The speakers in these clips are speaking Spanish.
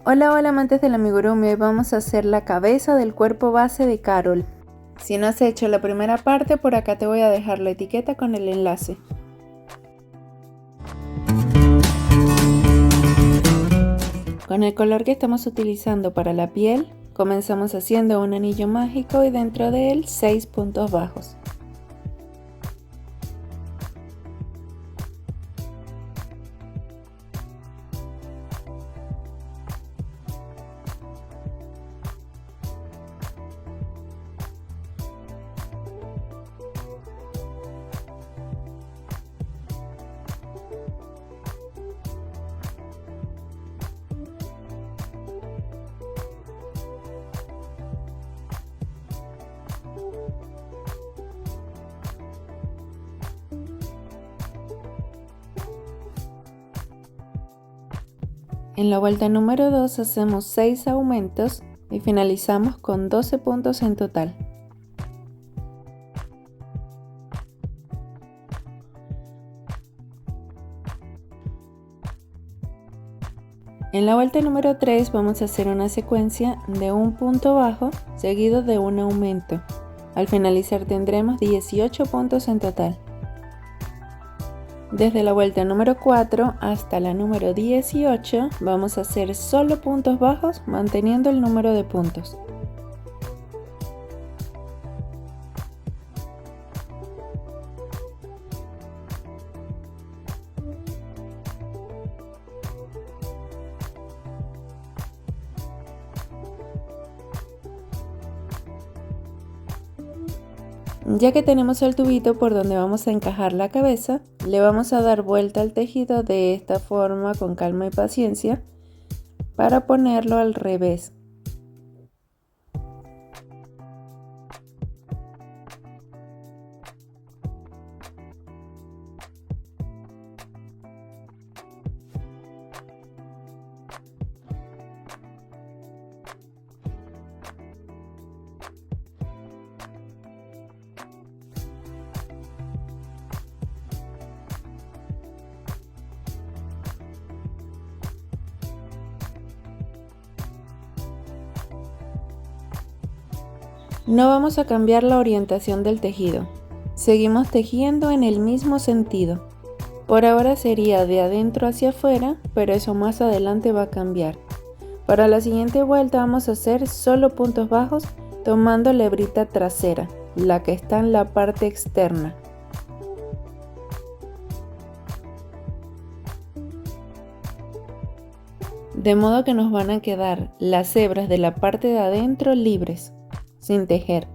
Hola, hola amantes del amigurumi, hoy vamos a hacer la cabeza del cuerpo base de Carol. Si no has hecho la primera parte, por acá te voy a dejar la etiqueta con el enlace. Con el color que estamos utilizando para la piel, comenzamos haciendo un anillo mágico y dentro de él 6 puntos bajos. En la vuelta número 2 hacemos 6 aumentos y finalizamos con 12 puntos en total. En la vuelta número 3 vamos a hacer una secuencia de un punto bajo seguido de un aumento. Al finalizar tendremos 18 puntos en total. Desde la vuelta número 4 hasta la número 18 vamos a hacer solo puntos bajos manteniendo el número de puntos. Ya que tenemos el tubito por donde vamos a encajar la cabeza, le vamos a dar vuelta al tejido de esta forma con calma y paciencia para ponerlo al revés. No vamos a cambiar la orientación del tejido, seguimos tejiendo en el mismo sentido. Por ahora sería de adentro hacia afuera, pero eso más adelante va a cambiar. Para la siguiente vuelta vamos a hacer solo puntos bajos tomando la hebrita trasera, la que está en la parte externa. De modo que nos van a quedar las hebras de la parte de adentro libres, sin tejer.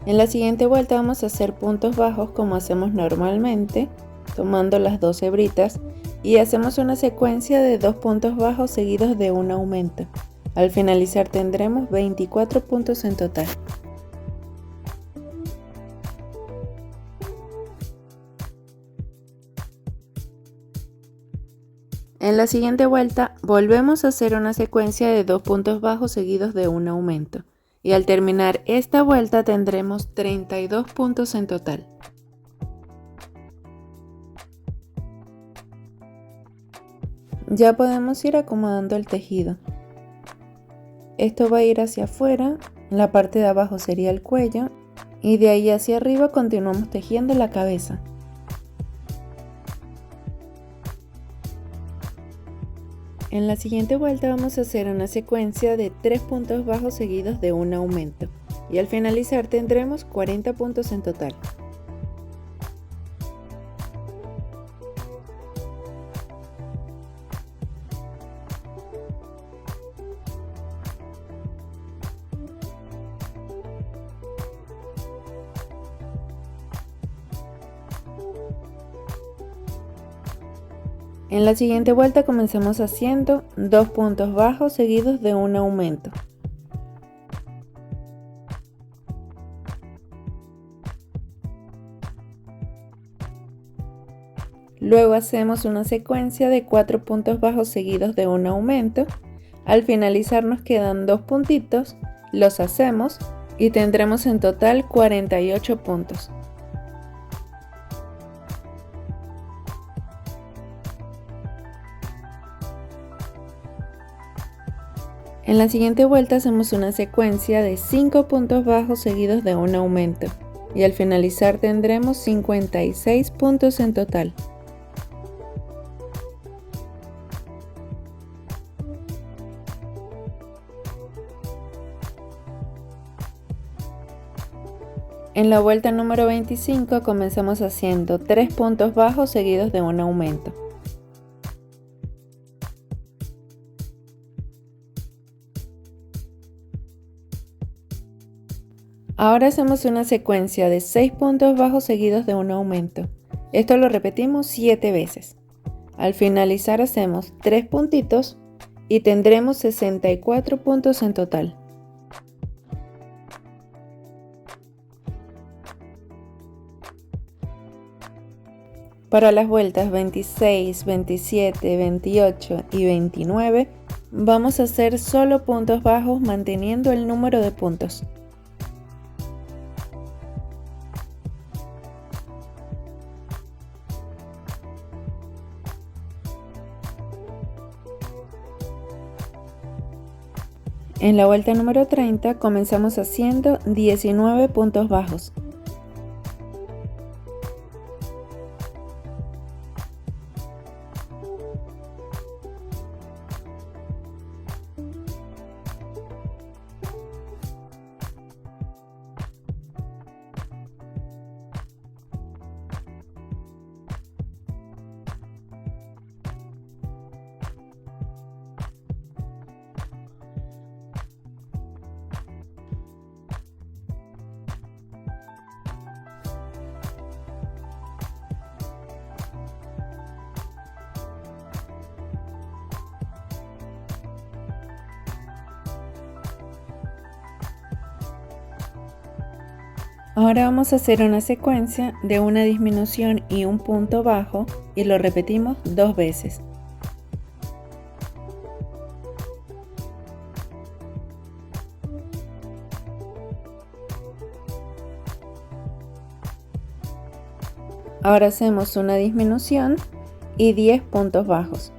En la siguiente vuelta vamos a hacer puntos bajos como hacemos normalmente, tomando las dos hebritas y hacemos una secuencia de 2 puntos bajos seguidos de un aumento. Al finalizar tendremos 24 puntos en total. En la siguiente vuelta volvemos a hacer una secuencia de 2 puntos bajos seguidos de un aumento. Y al terminar esta vuelta tendremos 32 puntos en total. Ya podemos ir acomodando el tejido. Esto va a ir hacia afuera, la parte de abajo sería el cuello y de ahí hacia arriba continuamos tejiendo la cabeza. En la siguiente vuelta vamos a hacer una secuencia de 3 puntos bajos seguidos de un aumento y al finalizar tendremos 40 puntos en total. En la siguiente vuelta comencemos haciendo 2 puntos bajos seguidos de un aumento. Luego hacemos una secuencia de 4 puntos bajos seguidos de un aumento. Al finalizar nos quedan 2 puntitos, los hacemos y tendremos en total 48 puntos. En la siguiente vuelta hacemos una secuencia de 5 puntos bajos seguidos de un aumento y al finalizar tendremos 56 puntos en total. En la vuelta número 25 comenzamos haciendo 3 puntos bajos seguidos de un aumento. Ahora hacemos una secuencia de 6 puntos bajos seguidos de un aumento. Esto lo repetimos 7 veces. Al finalizar hacemos 3 puntitos y tendremos 64 puntos en total. Para las vueltas 26, 27, 28 y 29 vamos a hacer solo puntos bajos manteniendo el número de puntos. En la vuelta número 30 comenzamos haciendo 19 puntos bajos. Ahora vamos a hacer una secuencia de una disminución y un punto bajo y lo repetimos 2 veces. Ahora hacemos una disminución y 10 puntos bajos.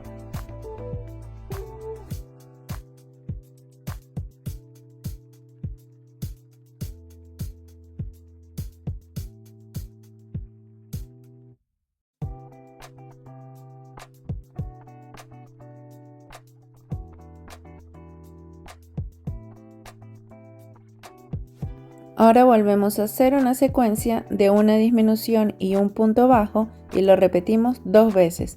Ahora volvemos a hacer una secuencia de una disminución y un punto bajo y lo repetimos 2 veces.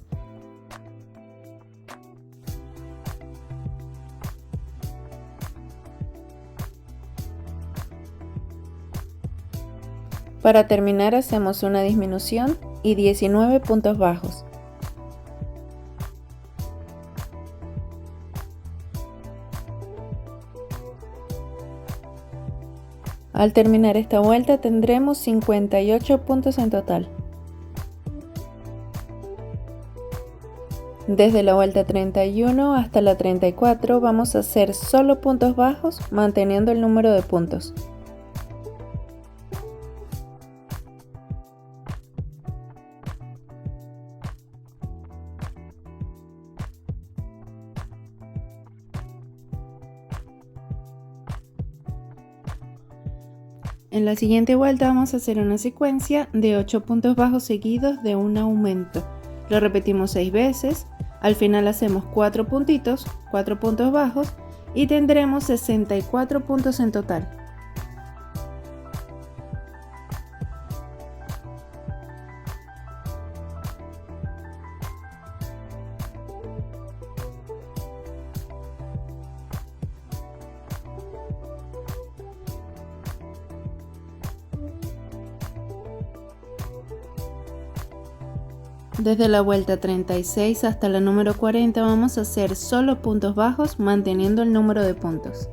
Para terminar hacemos una disminución y 19 puntos bajos. Al terminar esta vuelta tendremos 58 puntos en total. Desde la vuelta 31 hasta la 34 vamos a hacer solo puntos bajos manteniendo el número de puntos. En la siguiente vuelta vamos a hacer una secuencia de 8 puntos bajos seguidos de un aumento. Lo repetimos 6 veces, al final hacemos 4 puntitos, 4 puntos bajos y tendremos 64 puntos en total. Desde la vuelta 36 hasta la número 40 vamos a hacer solo puntos bajos manteniendo el número de puntos.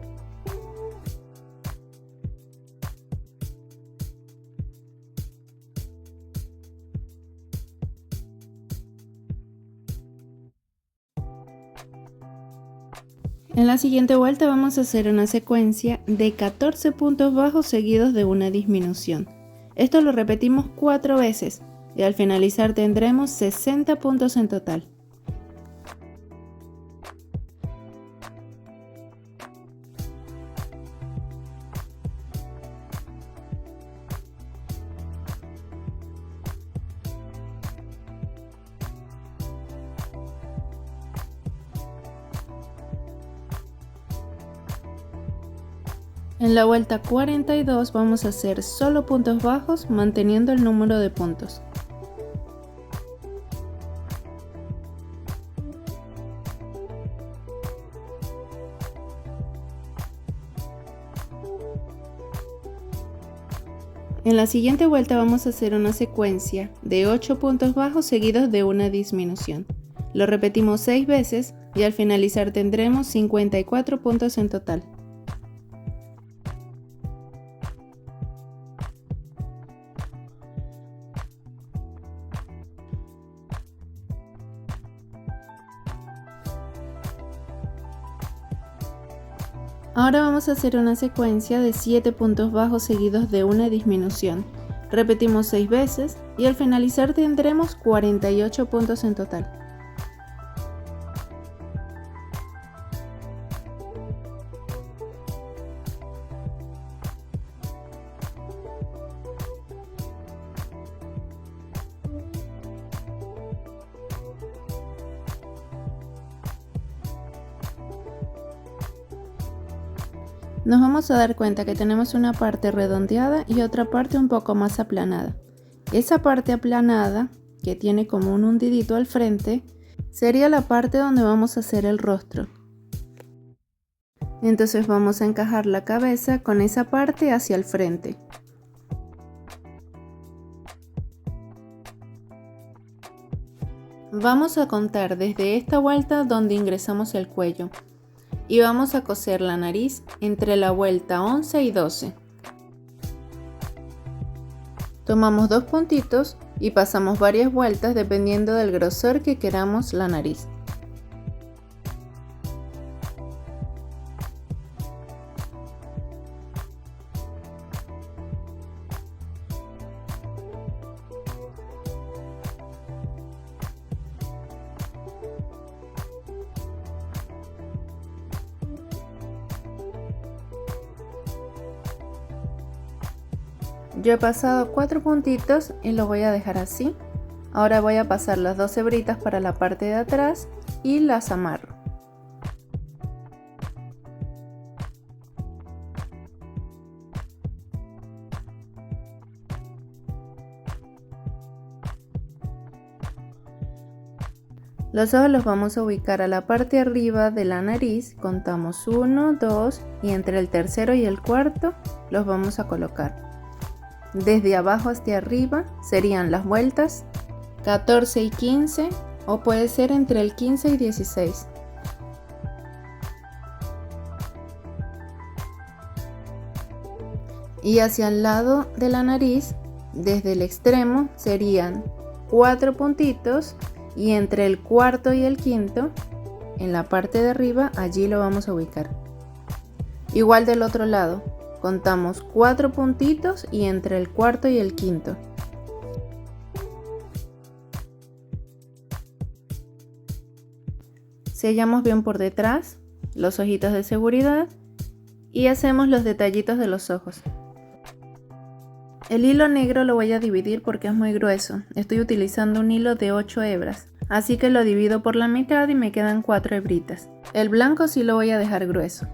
En la siguiente vuelta vamos a hacer una secuencia de 14 puntos bajos seguidos de una disminución. Esto lo repetimos 4 veces y al finalizar tendremos 60 puntos en total. En la vuelta 42 vamos a hacer solo puntos bajos manteniendo el número de puntos. En la siguiente vuelta vamos a hacer una secuencia de 8 puntos bajos seguidos de una disminución. Lo repetimos 6 veces y al finalizar tendremos 54 puntos en total. Ahora vamos a hacer una secuencia de 7 puntos bajos seguidos de una disminución. Repetimos 6 veces y al finalizar tendremos 48 puntos en total. Nos vamos a dar cuenta que tenemos una parte redondeada y otra parte un poco más aplanada. Esa parte aplanada, que tiene como un hundidito al frente, sería la parte donde vamos a hacer el rostro. Entonces vamos a encajar la cabeza con esa parte hacia el frente. Vamos a contar desde esta vuelta donde ingresamos el cuello. Y vamos a coser la nariz entre la vuelta 11 y 12. Tomamos 2 puntitos y pasamos varias vueltas dependiendo del grosor que queramos la nariz. Yo he pasado 4 puntitos y lo voy a dejar así. Ahora voy a pasar las 2 hebritas para la parte de atrás y las amarro. Los ojos los vamos a ubicar a la parte arriba de la nariz, contamos 1, 2 y entre el tercero y el cuarto los vamos a colocar. Desde abajo hacia arriba serían las vueltas 14 y 15 o puede ser entre el 15 y 16. Y hacia el lado de la nariz, desde el extremo serían 4 puntitos y entre el cuarto y el quinto, en la parte de arriba, allí lo vamos a ubicar. Igual del otro lado. Contamos 4 puntitos y entre el cuarto y el quinto. Sellamos bien por detrás los ojitos de seguridad y hacemos los detallitos de los ojos. El hilo negro lo voy a dividir porque es muy grueso. Estoy utilizando un hilo de 8 hebras, así que lo divido por la mitad y me quedan 4 hebritas. El blanco sí lo voy a dejar grueso.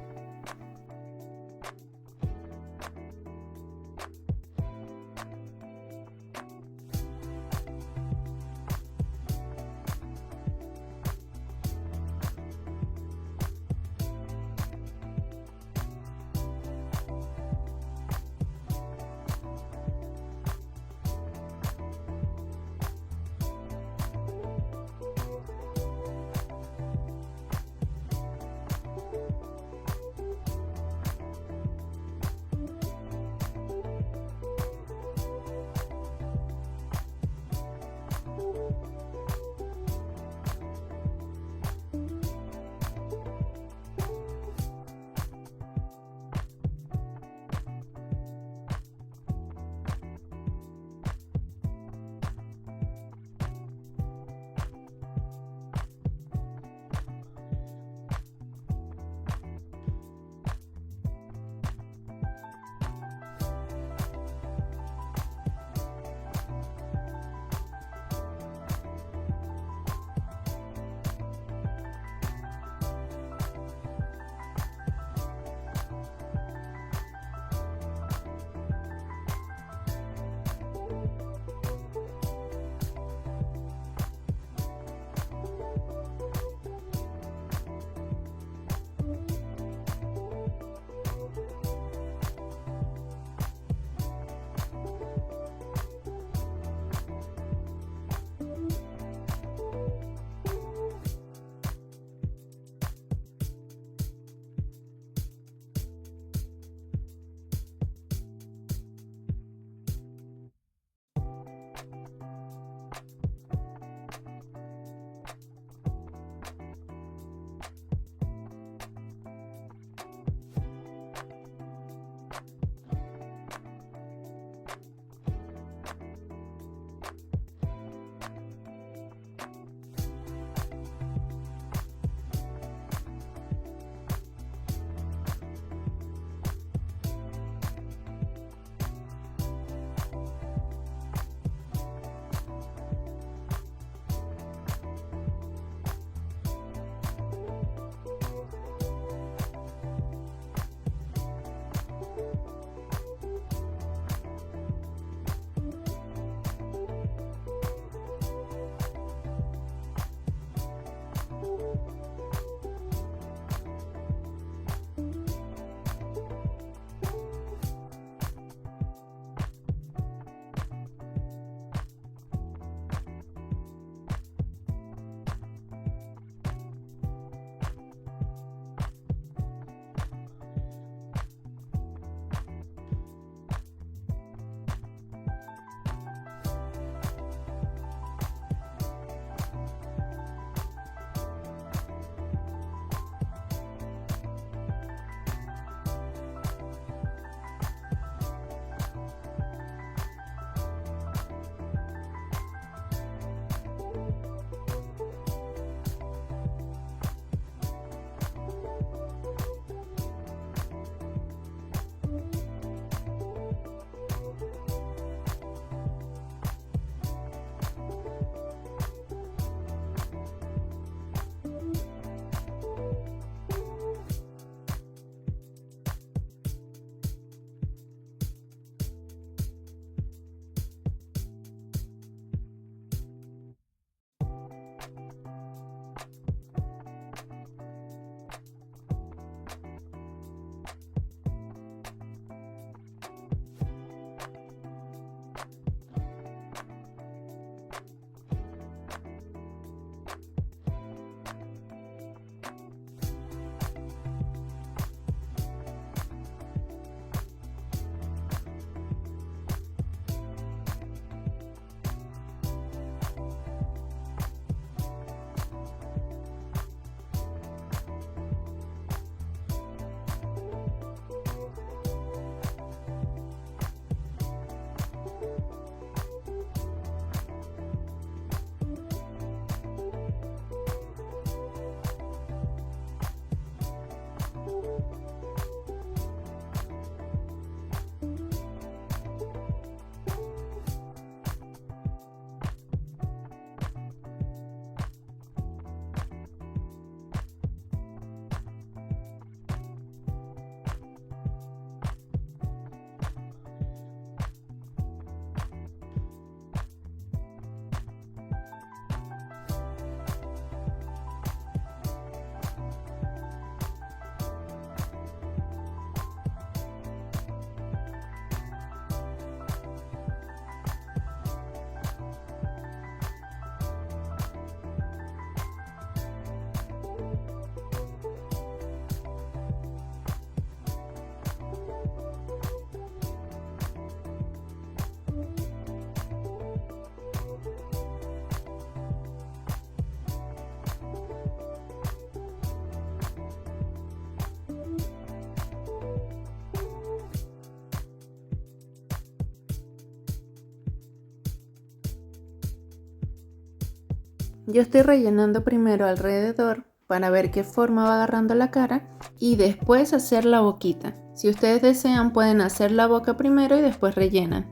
Yo estoy rellenando primero alrededor para ver qué forma va agarrando la cara y después hacer la boquita. Si ustedes desean pueden hacer la boca primero y después rellenan.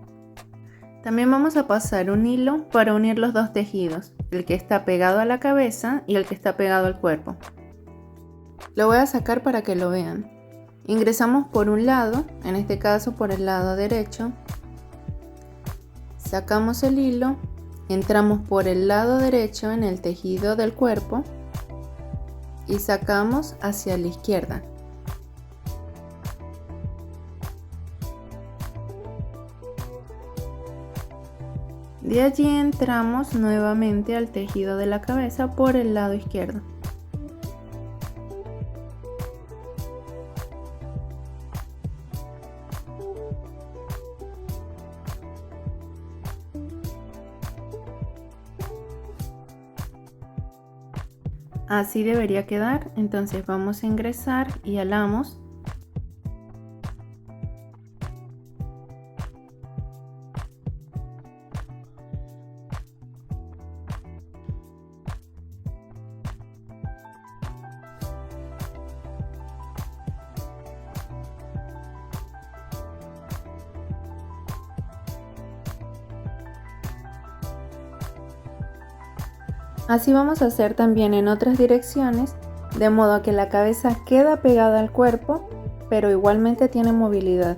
También vamos a pasar un hilo para unir los dos tejidos, el que está pegado a la cabeza y el que está pegado al cuerpo. Lo voy a sacar para que lo vean. Ingresamos por un lado, en este caso por el lado derecho. Sacamos el hilo, entramos por el lado derecho en el tejido del cuerpo y sacamos hacia la izquierda. De allí entramos nuevamente al tejido de la cabeza por el lado izquierdo. Así debería quedar, entonces vamos a ingresar y alamos. Así vamos a hacer también en otras direcciones, de modo que la cabeza queda pegada al cuerpo, pero igualmente tiene movilidad.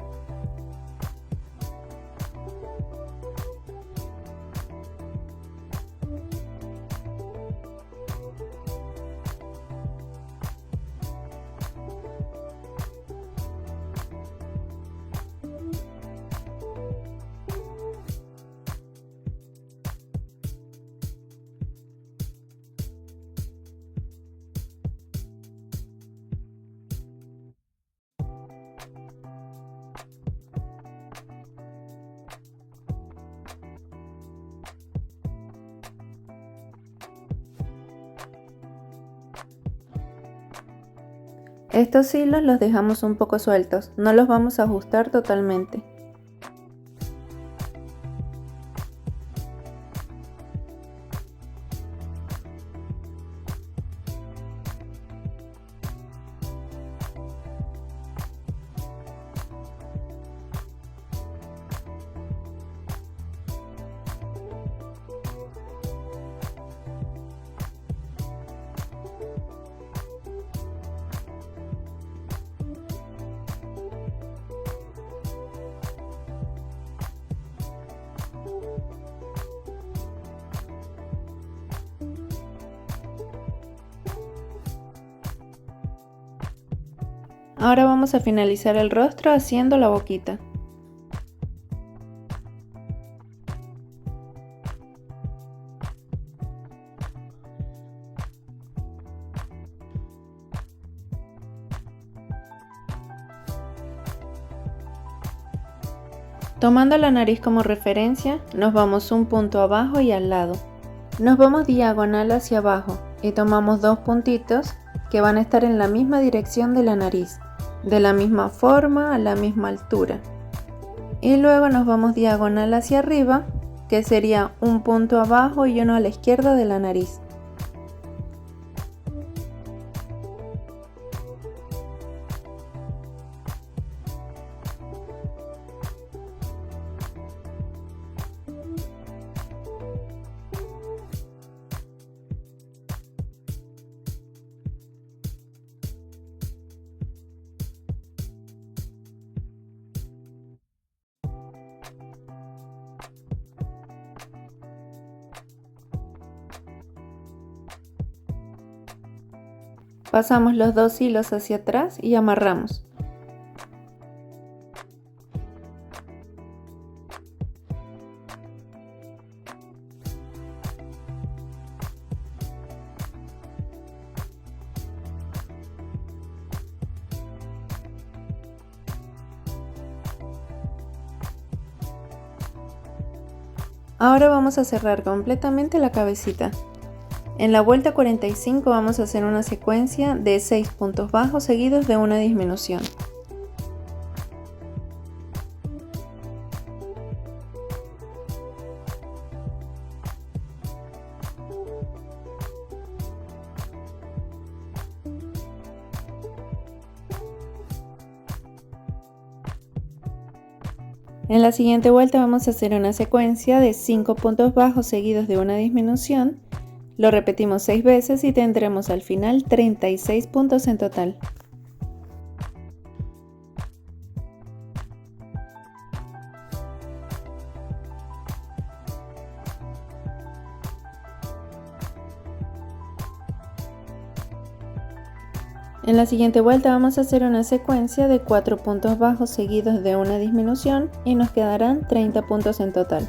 Estos hilos los dejamos un poco sueltos, no los vamos a ajustar totalmente. Ahora vamos a finalizar el rostro haciendo la boquita. Tomando la nariz como referencia, nos vamos un punto abajo y al lado. Nos vamos diagonal hacia abajo y tomamos dos puntitos que van a estar en la misma dirección de la nariz, de la misma forma, a la misma altura. Y luego nos vamos diagonal hacia arriba, que sería un punto abajo y uno a la izquierda de la nariz. Pasamos los dos hilos hacia atrás y amarramos. Ahora vamos a cerrar completamente la cabecita. En la vuelta 45 vamos a hacer una secuencia de 6 puntos bajos seguidos de una disminución. En la siguiente vuelta vamos a hacer una secuencia de 5 puntos bajos seguidos de una disminución. Lo repetimos 6 veces y tendremos al final 36 puntos en total. En la siguiente vuelta vamos a hacer una secuencia de 4 puntos bajos seguidos de una disminución y nos quedarán 30 puntos en total.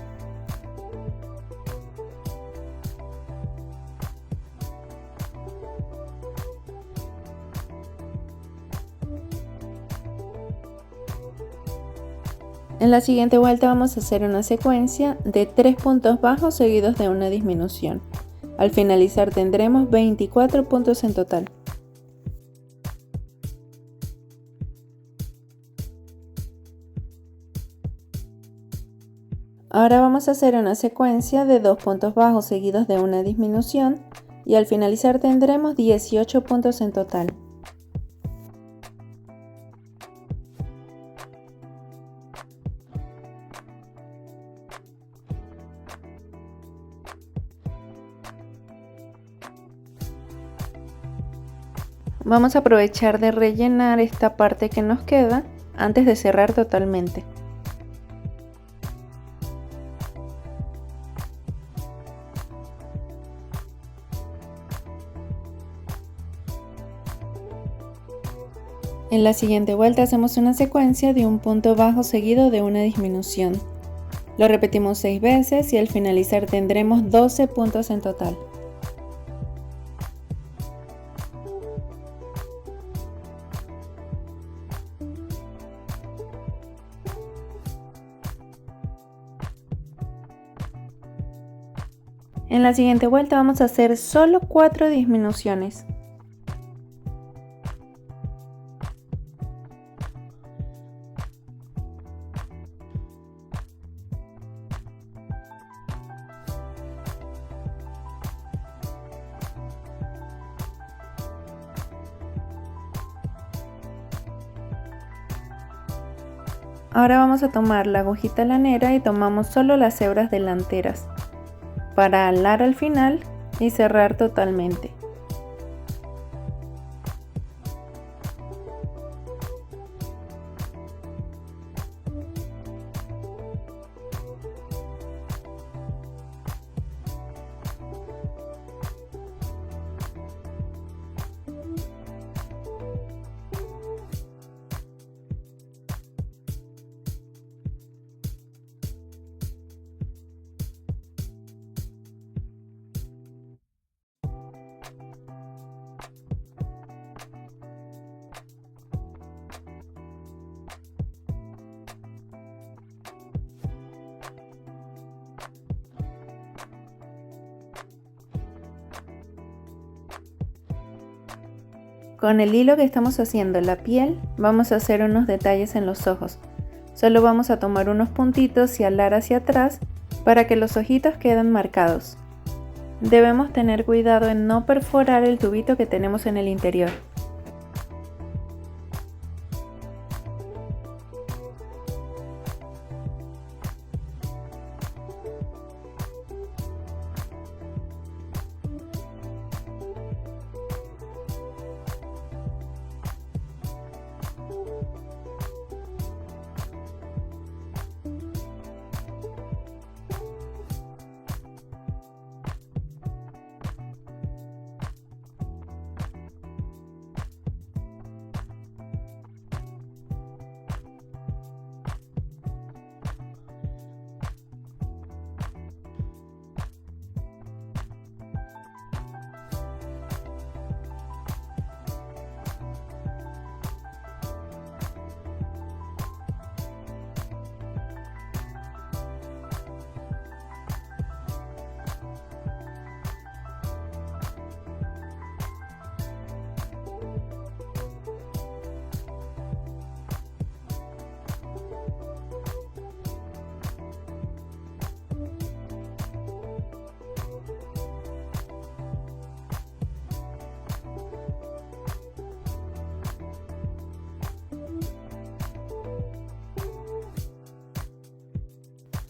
En la siguiente vuelta vamos a hacer una secuencia de 3 puntos bajos seguidos de una disminución. Al finalizar tendremos 24 puntos en total. Ahora vamos a hacer una secuencia de 2 puntos bajos seguidos de una disminución y al finalizar tendremos 18 puntos en total. Vamos a aprovechar de rellenar esta parte que nos queda antes de cerrar totalmente. En la siguiente vuelta hacemos una secuencia de un punto bajo seguido de una disminución. Lo repetimos 6 veces y al finalizar tendremos 12 puntos en total. En la siguiente vuelta vamos a hacer solo 4 disminuciones. Ahora vamos a tomar la agujita lanera y tomamos solo las hebras delanteras para alar al final y cerrar totalmente. Con el hilo que estamos haciendo la piel, vamos a hacer unos detalles en los ojos. Solo vamos a tomar unos puntitos y alar hacia atrás para que los ojitos queden marcados. Debemos tener cuidado en no perforar el tubito que tenemos en el interior.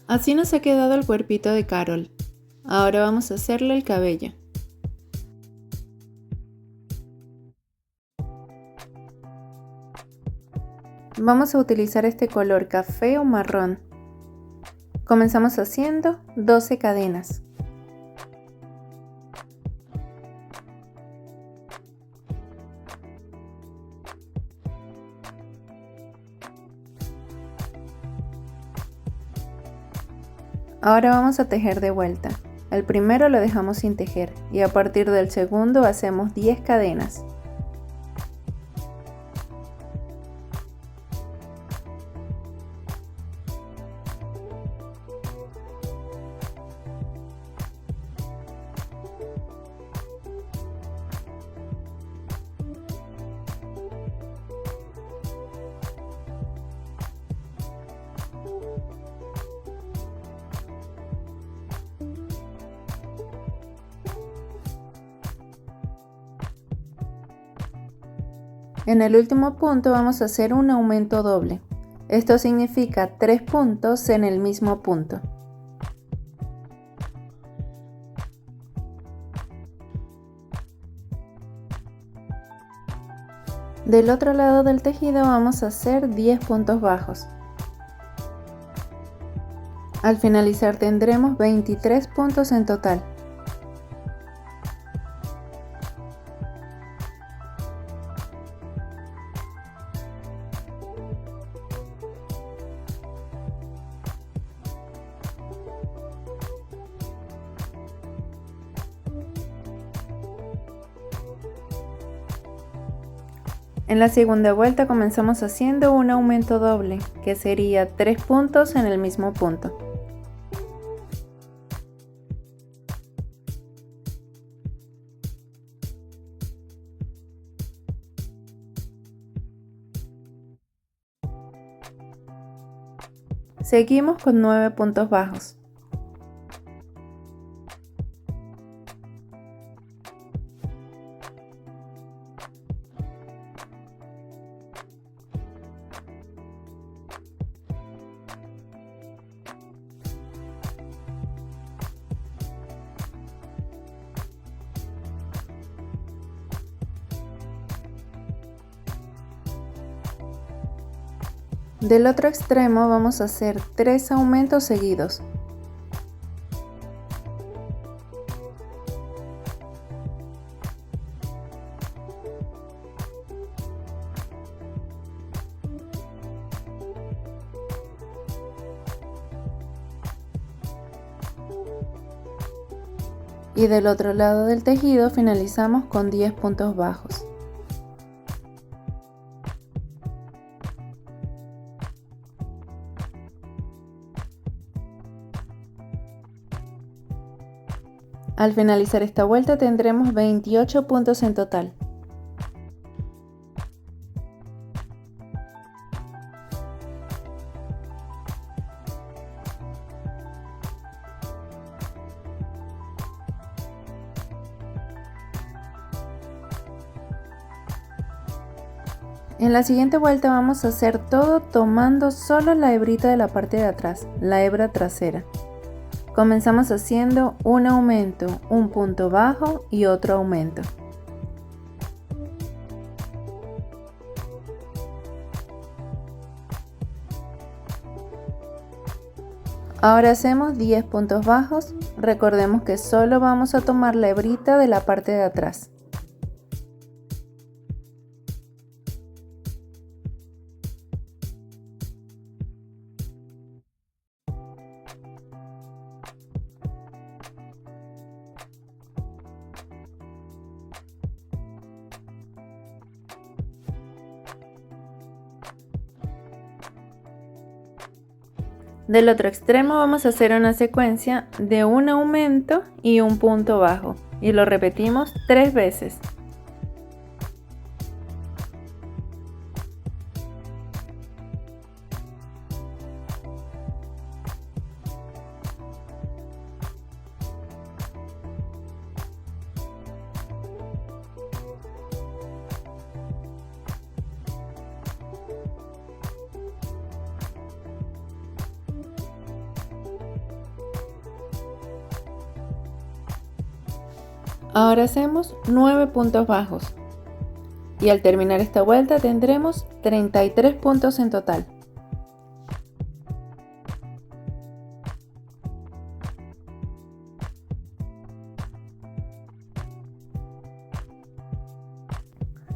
Así nos ha quedado el cuerpito de Carol. Ahora vamos a hacerle el cabello. Vamos a utilizar este color café o marrón. Comenzamos haciendo 12 cadenas. Ahora vamos a tejer de vuelta. El primero lo dejamos sin tejer y a partir del segundo hacemos 10 cadenas. En el último punto vamos a hacer un aumento doble. Esto significa 3 puntos en el mismo punto. Del otro lado del tejido vamos a hacer 10 puntos bajos. Al finalizar tendremos 23 puntos en total. En la segunda vuelta comenzamos haciendo un aumento doble, que sería 3 puntos en el mismo punto. Seguimos con 9 puntos bajos. Del otro extremo vamos a hacer 3 aumentos seguidos. Y del otro lado del tejido finalizamos con 10 puntos bajos. Al finalizar esta vuelta tendremos 28 puntos en total. En la siguiente vuelta vamos a hacer todo tomando solo la hebrita de la parte de atrás, la hebra trasera. Comenzamos haciendo un aumento, un punto bajo y otro aumento. Ahora hacemos 10 puntos bajos. Recordemos que solo vamos a tomar la hebrita de la parte de atrás. Del otro extremo vamos a hacer una secuencia de un aumento y un punto bajo y lo repetimos 3 veces. Ahora hacemos 9 puntos bajos y al terminar esta vuelta tendremos 33 puntos en total.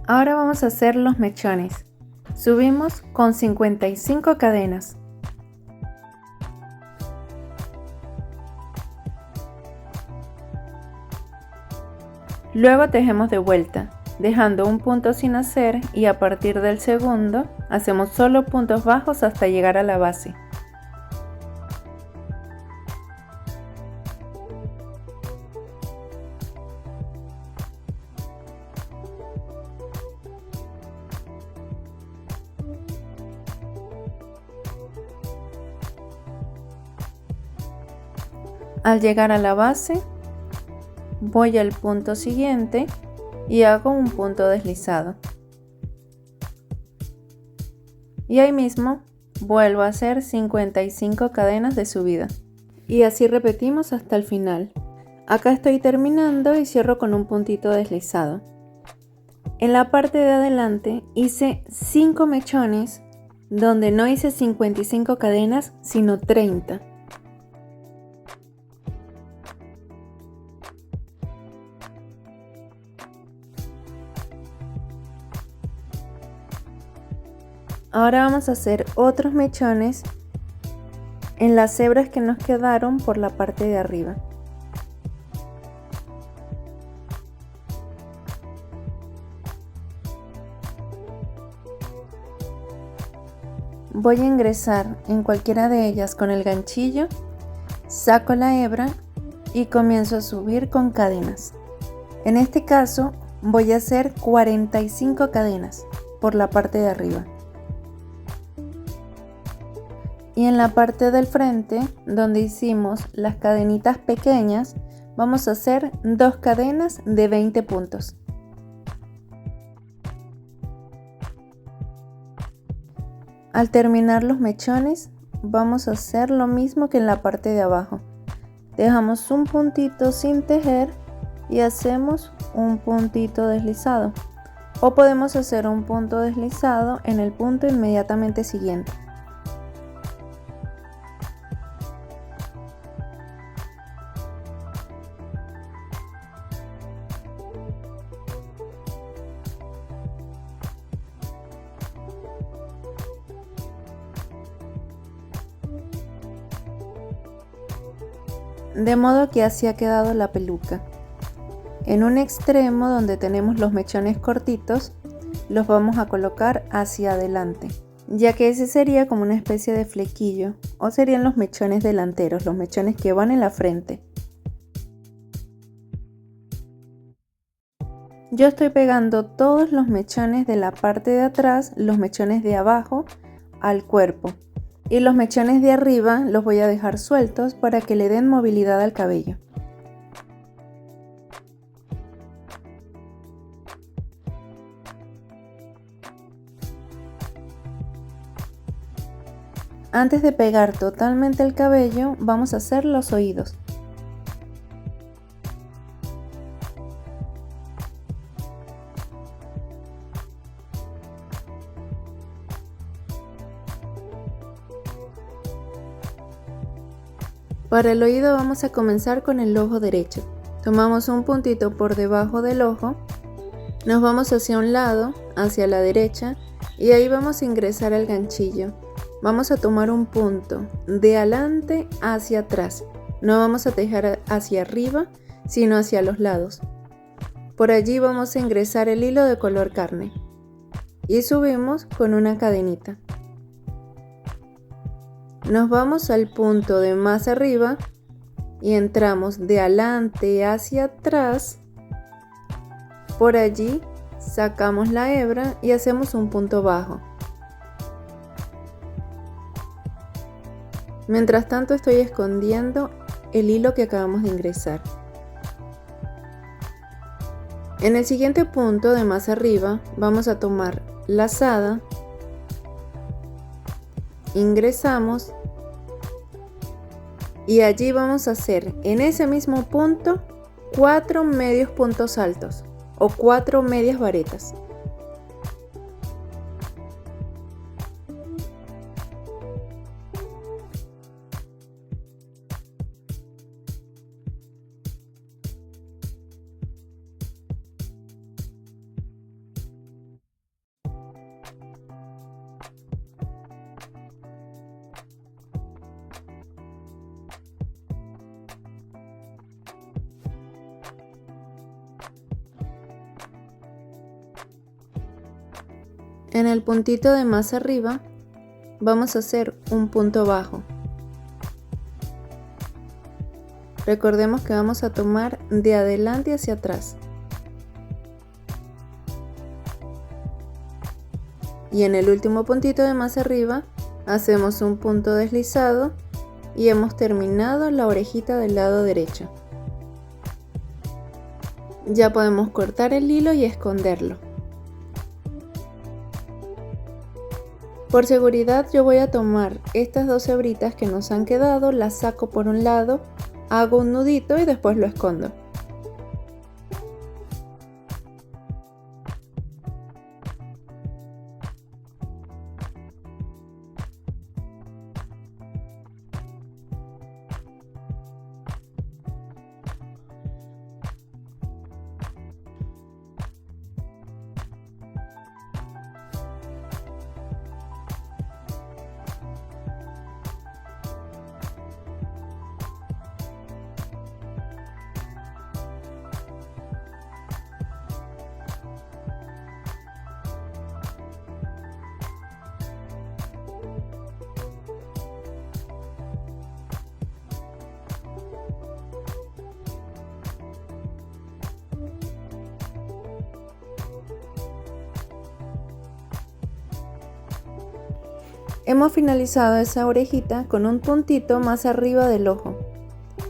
Ahora vamos a hacer los mechones. Subimos con 55 cadenas. Luego tejemos de vuelta, dejando un punto sin hacer y a partir del segundo hacemos solo puntos bajos hasta llegar a la base. Al llegar a la base, voy al punto siguiente y hago un punto deslizado. Y ahí mismo vuelvo a hacer 55 cadenas de subida. Y así repetimos hasta el final. Acá estoy terminando y cierro con un puntito deslizado. En la parte de adelante hice 5 mechones donde no hice 55 cadenas sino 30. Ahora vamos a hacer otros mechones en las hebras que nos quedaron por la parte de arriba. Voy a ingresar en cualquiera de ellas con el ganchillo, saco la hebra y comienzo a subir con cadenas. En este caso voy a hacer 45 cadenas por la parte de arriba. Y en la parte del frente, donde hicimos las cadenitas pequeñas, vamos a hacer 2 cadenas de 20 puntos. Al terminar los mechones, vamos a hacer lo mismo que en la parte de abajo. Dejamos un puntito sin tejer y hacemos un puntito deslizado. O podemos hacer un punto deslizado en el punto inmediatamente siguiente. De modo que así ha quedado la peluca. En un extremo donde tenemos los mechones cortitos, los vamos a colocar hacia adelante, ya que ese sería como una especie de flequillo, o serían los mechones delanteros, los mechones que van en la frente. Yo estoy pegando todos los mechones de la parte de atrás, los mechones de abajo, al cuerpo. Y los mechones de arriba los voy a dejar sueltos para que le den movilidad al cabello. Antes de pegar totalmente el cabello, vamos a hacer los oídos. Para el oído vamos a comenzar con el ojo derecho. Tomamos un puntito por debajo del ojo, nos vamos hacia un lado, hacia la derecha, y ahí vamos a ingresar el ganchillo. Vamos a tomar un punto de adelante hacia atrás. No vamos a tejer hacia arriba, sino hacia los lados. Por allí vamos a ingresar el hilo de color carne y subimos con una cadenita. Nos vamos al punto de más arriba y entramos de adelante hacia atrás. Por allí sacamos la hebra y hacemos un punto bajo. Mientras tanto estoy escondiendo el hilo que acabamos de ingresar. En el siguiente punto de más arriba vamos a tomar lazada, ingresamos y allí vamos a hacer en ese mismo punto 4 medios puntos altos o 4 medias varetas. En el puntito de más arriba vamos a hacer un punto bajo. Recordemos que vamos a tomar de adelante hacia atrás. Y en el último puntito de más arriba hacemos un punto deslizado y hemos terminado la orejita del lado derecho. Ya podemos cortar el hilo y esconderlo. Por seguridad yo voy a tomar estas dos hebritas que nos han quedado, las saco por un lado, hago un nudito y después lo escondo. Hemos finalizado esa orejita con un puntito más arriba del ojo.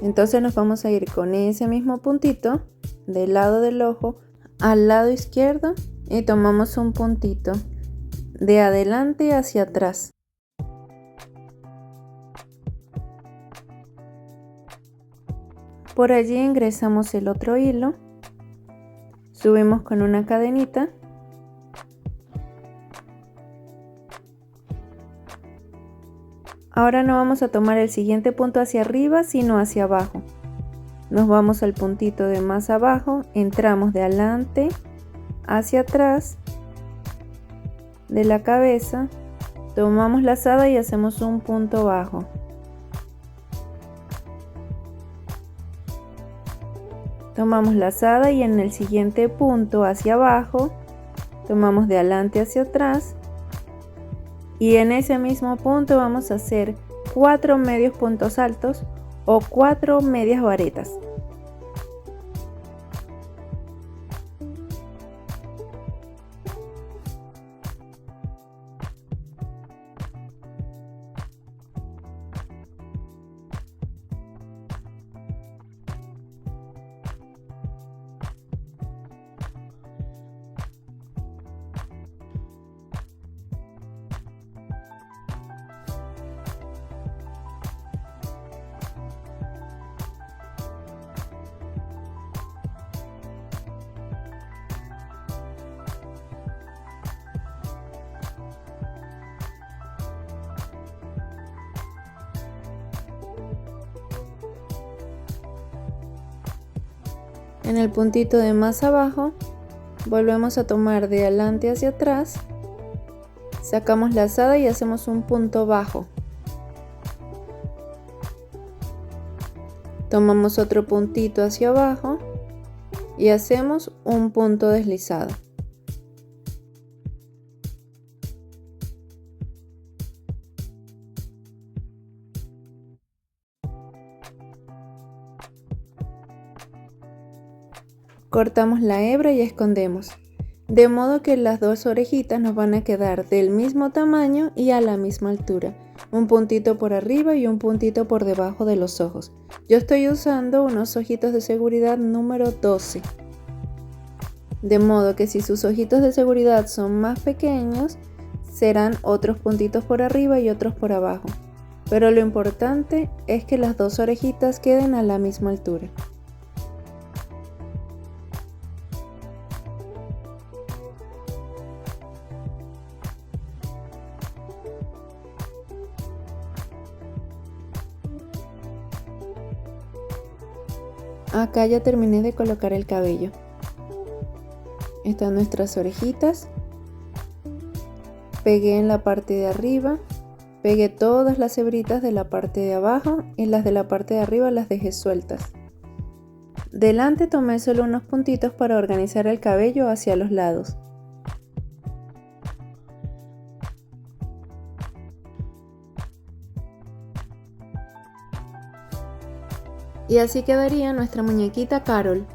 Entonces nos vamos a ir con ese mismo puntito del lado del ojo al lado izquierdo y tomamos un puntito de adelante hacia atrás. Por allí ingresamos el otro hilo, subimos con una cadenita . Ahora no vamos a tomar el siguiente punto hacia arriba, sino hacia abajo. Nos vamos al puntito de más abajo, entramos de adelante hacia atrás de la cabeza, tomamos lazada y hacemos un punto bajo. Tomamos lazada y en el siguiente punto hacia abajo, tomamos de adelante hacia atrás. Y en ese mismo punto vamos a hacer 4 medios puntos altos o 4 medias varetas. En el puntito de más abajo volvemos a tomar de adelante hacia atrás, sacamos lazada y hacemos un punto bajo. Tomamos otro puntito hacia abajo y hacemos un punto deslizado. Cortamos la hebra y escondemos, de modo que las dos orejitas nos van a quedar del mismo tamaño y a la misma altura, un puntito por arriba y un puntito por debajo de los ojos. Yo estoy usando unos ojitos de seguridad número 12, de modo que si sus ojitos de seguridad son más pequeños, serán otros puntitos por arriba y otros por abajo, pero lo importante es que las dos orejitas queden a la misma altura. Acá ya terminé de colocar el cabello. Están nuestras orejitas. Pegué en la parte de arriba. Pegué todas las hebritas de la parte de abajo y las de la parte de arriba las dejé sueltas. Delante tomé solo unos puntitos para organizar el cabello hacia los lados. Y así quedaría nuestra muñequita Carol.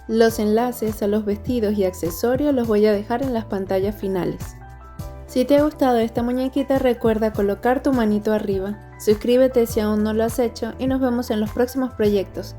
Los enlaces a los vestidos y accesorios los voy a dejar en las pantallas finales. Si te ha gustado esta muñequita, recuerda colocar tu manito arriba. Suscríbete si aún no lo has hecho y nos vemos en los próximos proyectos.